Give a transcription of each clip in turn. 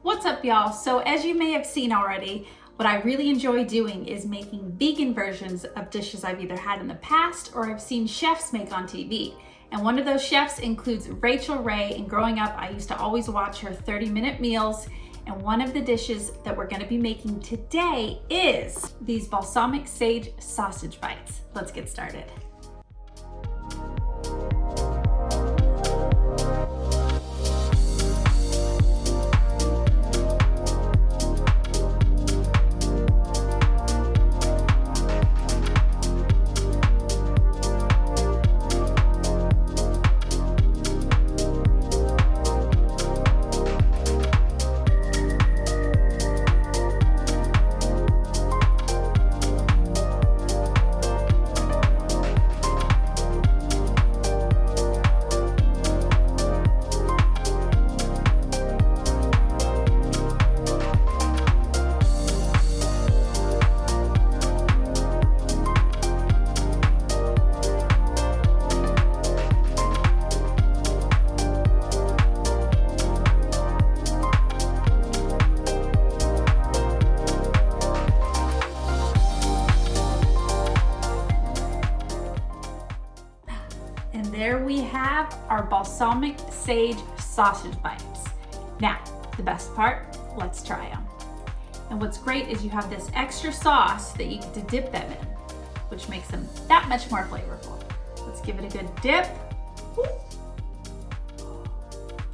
What's up, y'all? So as you may have seen already, what I really enjoy doing is making vegan versions of dishes I've either had in the past or I've seen chefs make on TV. And one of those chefs includes Rachel Ray, and growing up, I used to always watch her 30-minute meals. And one of the dishes that we're gonna be making today is these balsamic sage sausage bites. Let's get started. And there we have our balsamic sage sausage bites. Now, the best part, let's try them. And what's great is you have this extra sauce that you get to dip them in, which makes them that much more flavorful. Let's give it a good dip.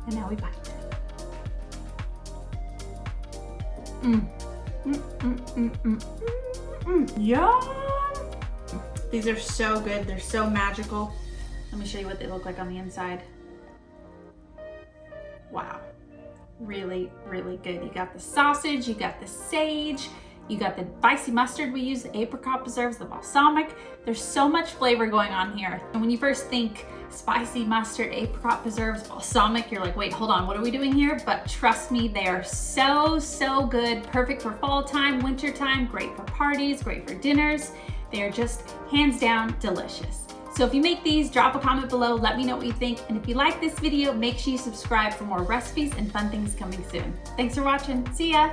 And now we bite. Yum! These are so good, they're so magical. Let me show you what they look like on the inside. Wow, really, really good. You got the sausage, you got the sage, you got the spicy mustard we use, the apricot preserves, the balsamic. There's so much flavor going on here. And when you first think spicy mustard, apricot preserves, balsamic, you're like, wait, hold on, what are we doing here? But trust me, they are so, so good. Perfect for fall time, winter time, great for parties, great for dinners. They are just hands down delicious. So if you make these, drop a comment below, let me know what you think. And if you like this video, make sure you subscribe for more recipes and fun things coming soon. Thanks for watching. See ya.